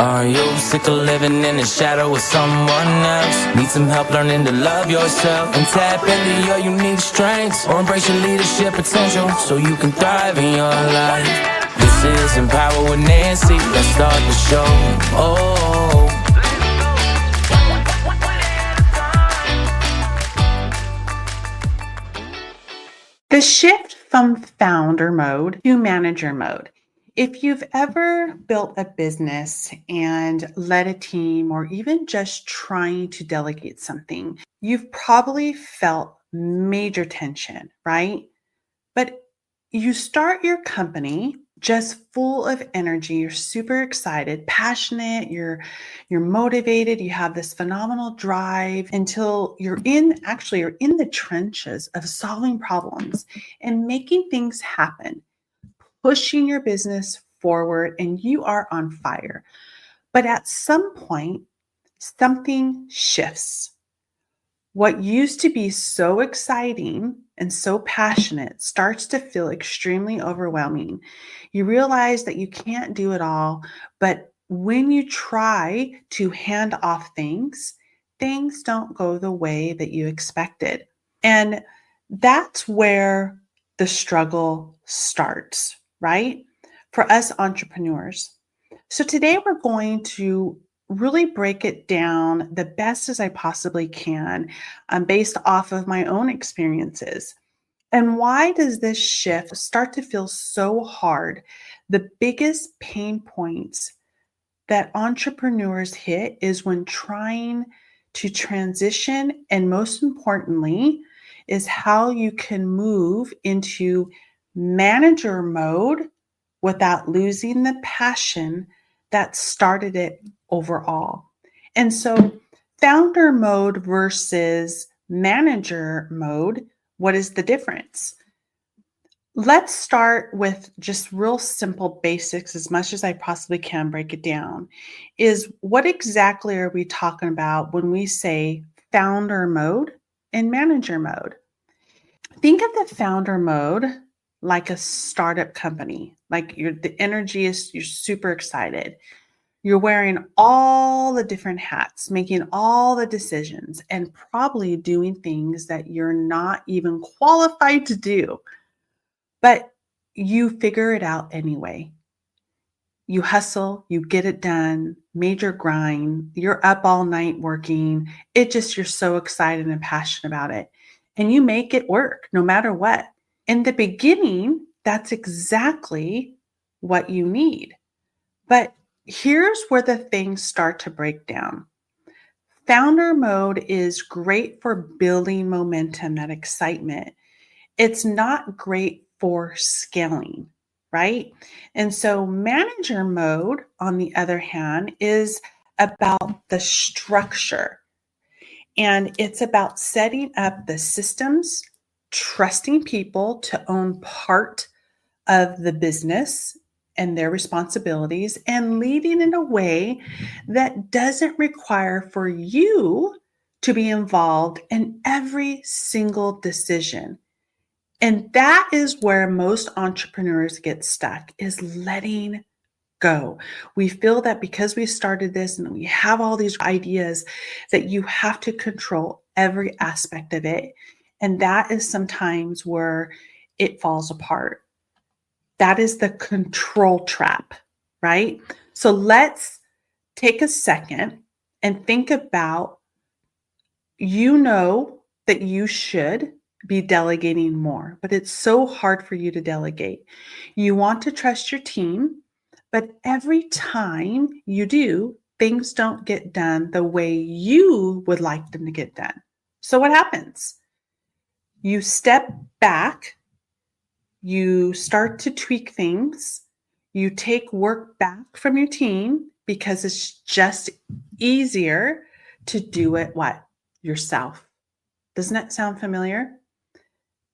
Are you sick of living in the shadow of someone else? Need some help learning to love yourself and tap into your unique strengths, or embrace your leadership potential so you can thrive in your life? This is Empower with Nancy. Let's start the show. Oh. The shift from founder mode to manager mode. If you've ever built a business and led a team, or even just trying to delegate something, you've probably felt major tension, right? But you start your company just full of energy. You're super excited, passionate, you're motivated, you have this phenomenal drive until you're in the trenches of solving problems and making things happen, pushing your business forward, and you are on fire. But at some point, something shifts. What used to be so exciting and so passionate starts to feel extremely overwhelming. You realize that you can't do it all, but when you try to hand off things, things don't go the way that you expected. And that's where the struggle starts, right? For us entrepreneurs. So today we're going to really break it down the best as I possibly can, based off of my own experiences. And why does this shift start to feel so hard? The biggest pain points that entrepreneurs hit is when trying to transition, and most importantly, is how you can move into manager mode without losing the passion that started it overall. And so, founder mode versus manager mode, what is the difference? Let's start with just real simple basics, as much as I possibly can break it down. Is what exactly are we talking about when we say founder mode and manager mode? Think of the founder mode like a startup company. Like the energy is, you're super excited. You're wearing all the different hats, making all the decisions, and probably doing things that you're not even qualified to do. But you figure it out anyway. You hustle, you get it done, major grind, you're up all night working. You're so excited and passionate about it. And you make it work no matter what. In the beginning, that's exactly what you need. But here's where the things start to break down. Founder mode is great for building momentum, that excitement. It's not great for scaling, right? And so manager mode, on the other hand, is about the structure. And it's about setting up the systems, trusting people to own part of the business and their responsibilities, and leading in a way that doesn't require for you to be involved in every single decision. And that is where most entrepreneurs get stuck, is letting go. We feel that because we started this and we have all these ideas, that you have to control every aspect of it. And that is sometimes where it falls apart. That is the control trap, right? So let's take a second and think about, that you should be delegating more, but it's so hard for you to delegate. You want to trust your team, but every time you do, things don't get done the way you would like them to get done. So what happens? You step back, you start to tweak things, you take work back from your team because it's just easier to do it yourself. Doesn't that sound familiar?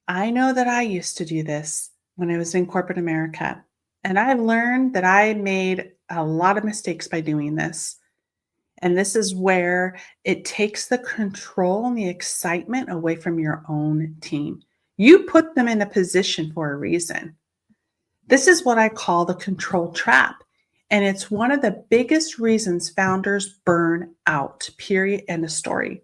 I know that I used to do this when I was in corporate America, and I've learned that I made a lot of mistakes by doing this. And this is where it takes the control and the excitement away from your own team. You put them in a position for a reason. This is what I call the control trap. And it's one of the biggest reasons founders burn out, period, end of story.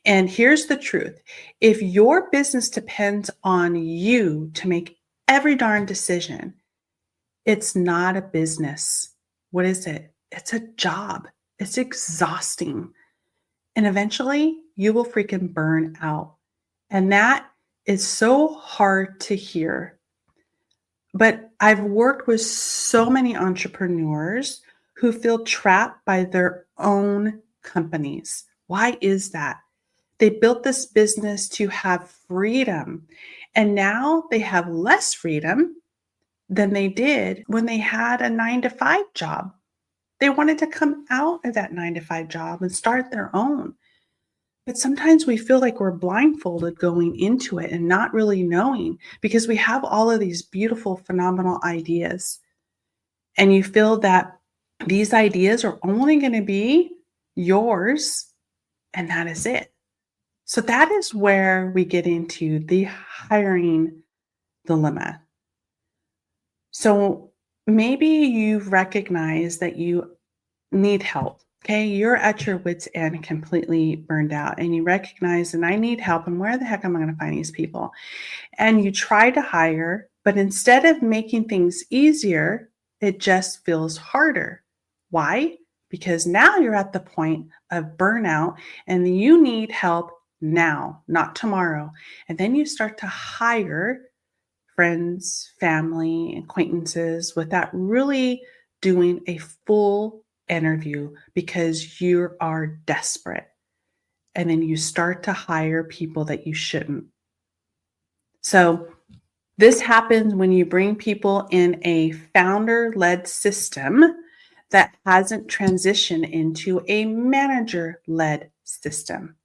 And here's the truth. If your business depends on you to make every darn decision, it's not a business. What is it? It's a job. It's exhausting. And eventually you will freaking burn out. And that is so hard to hear. But I've worked with so many entrepreneurs who feel trapped by their own companies. Why is that? They built this business to have freedom, and now they have less freedom than they did when they had a 9 to 5 job. They wanted to come out of that 9 to 5 job and start their own. But sometimes we feel like we're blindfolded going into it and not really knowing because we have all of these beautiful, phenomenal ideas. And you feel that these ideas are only going to be yours, and that is it. So that is where we get into the hiring dilemma. So maybe you've recognized that you need help. Okay, you're at your wits' end, completely burned out, and you recognize, and I need help, and where the heck am I going to find these people? And you try to hire, but instead of making things easier, it just feels harder. Why? Because now you're at the point of burnout and you need help now, not tomorrow. And then you start to hire friends, family, acquaintances without really doing a full interview because you are desperate. And then you start to hire people that you shouldn't. So this happens when you bring people in a founder-led system that hasn't transitioned into a manager-led system.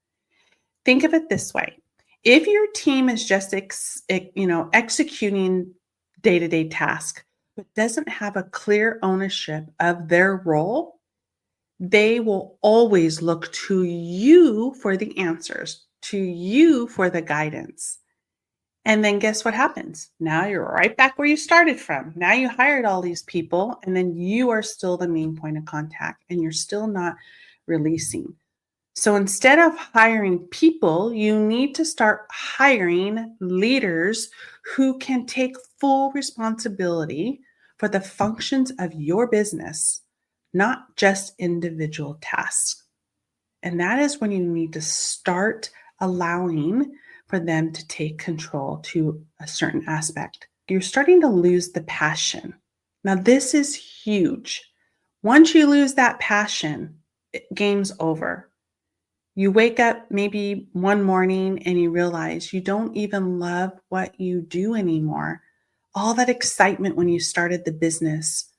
Think of it this way. If your team is just executing day-to-day tasks, but doesn't have a clear ownership of their role, they will always look to you for the answers, to you for the guidance. And then guess what happens? Now you're right back where you started from. Now you hired all these people, and then you are still the main point of contact, and you're still not releasing. So instead of hiring people, you need to start hiring leaders who can take full responsibility for the functions of your business, not just individual tasks. And that is when you need to start allowing for them to take control to a certain aspect. You're starting to lose the passion. Now, this is huge. Once you lose that passion, game's over. You wake up maybe one morning and you realize you don't even love what you do anymore. All that excitement when you started the business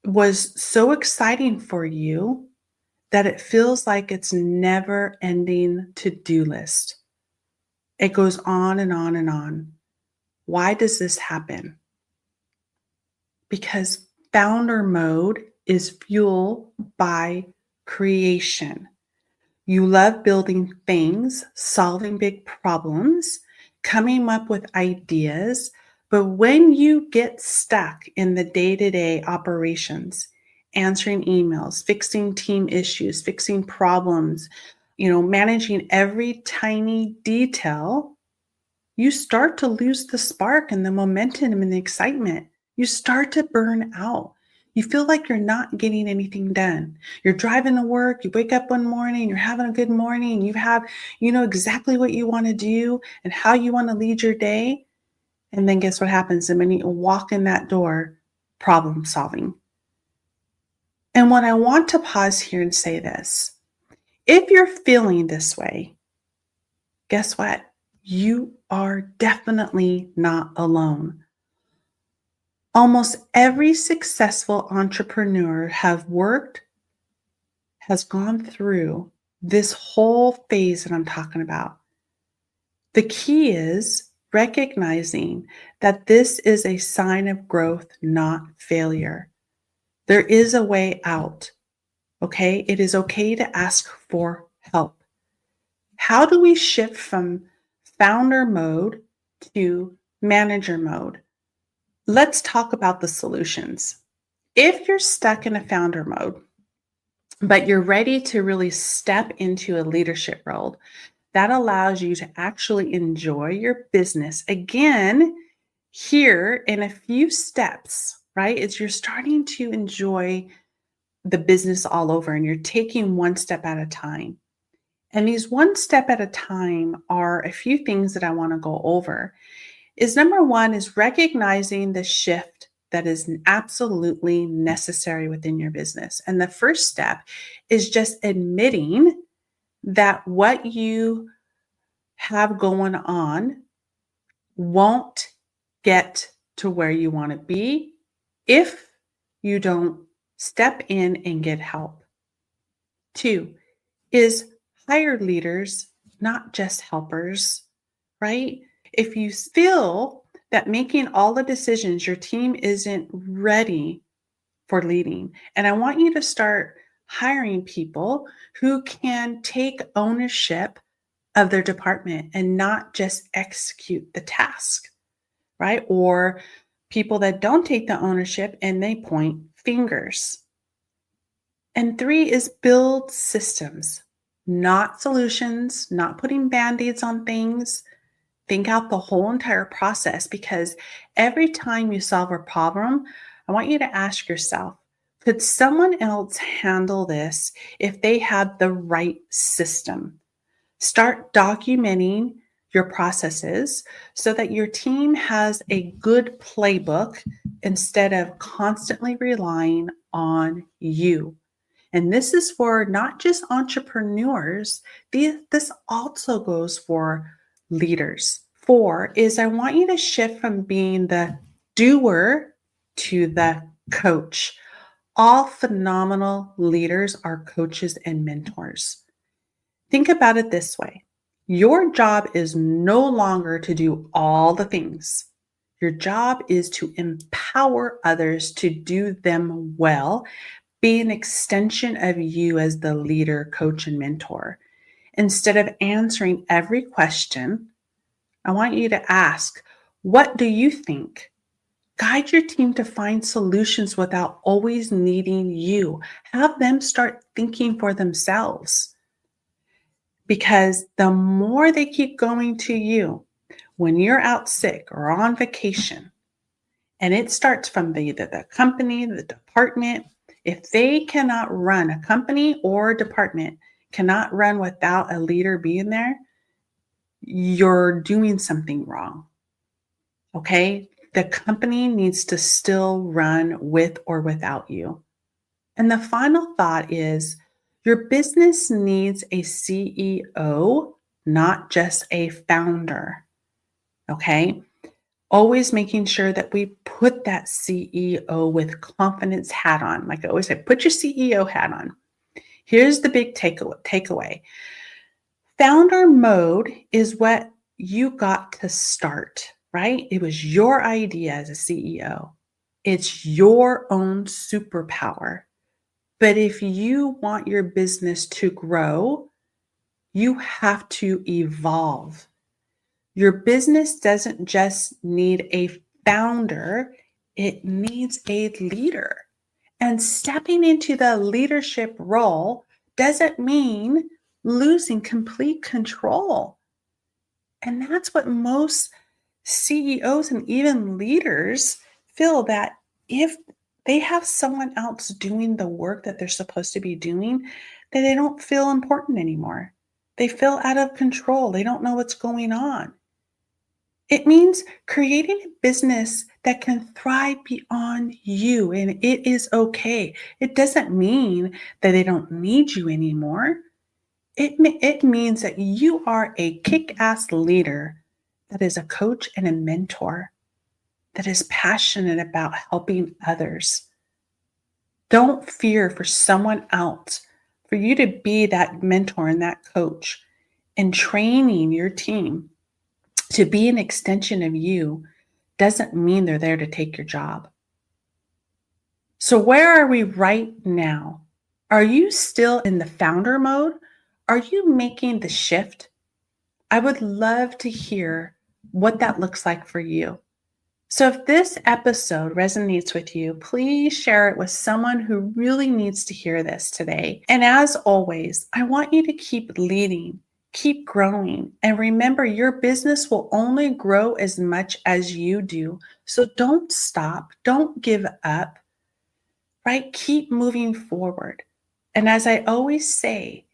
was so exciting for you that it feels like it's never ending to-do list. It goes on and on and on. Why does this happen? Because founder mode is fueled by creation. You love building things, solving big problems, coming up with ideas. But when you get stuck in the day-to-day operations, answering emails, fixing team issues, fixing problems, managing every tiny detail, you start to lose the spark and the momentum and the excitement. You start to burn out. You feel like you're not getting anything done. You're driving to work, you wake up one morning, you're having a good morning, you know exactly what you want to do and how you want to lead your day. And then guess what happens? The minute you walk in that door, problem solving. And what I want to pause here and say this, if you're feeling this way, guess what? You are definitely not alone. Almost every successful entrepreneur has gone through this whole phase that I'm talking about. The key is recognizing that this is a sign of growth, not failure. There is a way out, okay? It is okay to ask for help. How do we shift from founder mode to manager mode? Let's talk about the solutions. If you're stuck in a founder mode, but you're ready to really step into a leadership role, that allows you to actually enjoy your business again here in a few steps, right? Is you're starting to enjoy the business all over and you're taking one step at a time. And these one step at a time are a few things that I want to go over. Is number one is recognizing the shift that is absolutely necessary within your business. And the first step is just admitting that what you have going on won't get to where you want to be if you don't step in and get help. Two is hire leaders, not just helpers, right? If you feel that making all the decisions, your team isn't ready for leading, and I want you to start hiring people who can take ownership of their department and not just execute the task, right? Or people that don't take the ownership and they point fingers. And three is build systems, not solutions, not putting band aids on things. Think out the whole entire process because every time you solve a problem, I want you to ask yourself, could someone else handle this if they had the right system? Start documenting your processes so that your team has a good playbook instead of constantly relying on you. And this is for not just entrepreneurs, this also goes for leaders. Four is I want you to shift from being the doer to the coach. All phenomenal leaders are coaches and mentors. Think about it this way. Your job is no longer to do all the things. Your job is to empower others to do them well, be an extension of you as the leader, coach, and mentor. Instead of answering every question, I want you to ask, what do you think? Guide your team to find solutions without always needing you. Have them start thinking for themselves. Because the more they keep going to you when you're out sick or on vacation, and it starts from either the company, the department, if they cannot run, a company or a department cannot run without a leader being there, you're doing something wrong. Okay? The company needs to still run with or without you. And the final thought is your business needs a CEO, not just a founder. Okay? Always making sure that we put that CEO with confidence hat on. Like I always say, put your CEO hat on. Here's the big takeaway. Founder mode is what you got to start, right? It was your idea as a CEO. It's your own superpower. But if you want your business to grow, you have to evolve. Your business doesn't just need a founder, it needs a leader. And stepping into the leadership role doesn't mean losing complete control. And that's what most CEOs and even leaders feel that if they have someone else doing the work that they're supposed to be doing, that they don't feel important anymore. They feel out of control. They don't know what's going on. It means creating a business that can thrive beyond you, and it is okay. It doesn't mean that they don't need you anymore. It means that you are a kick ass leader that is a coach and a mentor that is passionate about helping others. Don't fear for someone else, for you to be that mentor and that coach and training your team to be an extension of you doesn't mean they're there to take your job. So, where are we right now? Are you still in the founder mode? Are you making the shift? I would love to hear what that looks like for you. So if this episode resonates with you, please share it with someone who really needs to hear this today. And as always, I want you to keep leading, keep growing, and remember your business will only grow as much as you do. So don't stop, don't give up, right? Keep moving forward. And as I always say,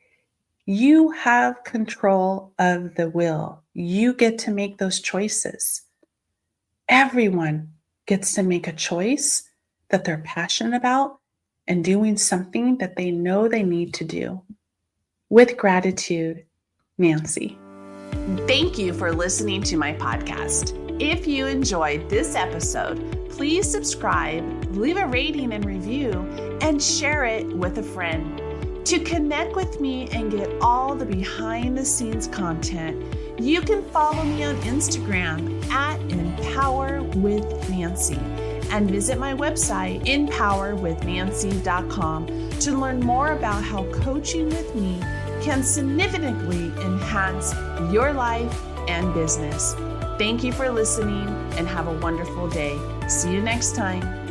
you have control of the will. You get to make those choices. Everyone gets to make a choice that they're passionate about and doing something that they know they need to do. With gratitude, Nancy. Thank you for listening to my podcast. If you enjoyed this episode, please subscribe, leave a rating and review, and share it with a friend. To connect with me and get all the behind the scenes content, you can follow me on Instagram at Empower with Nancy and visit my website, empowerwithnancy.com, to learn more about how coaching with me can significantly enhance your life and business. Thank you for listening and have a wonderful day. See you next time.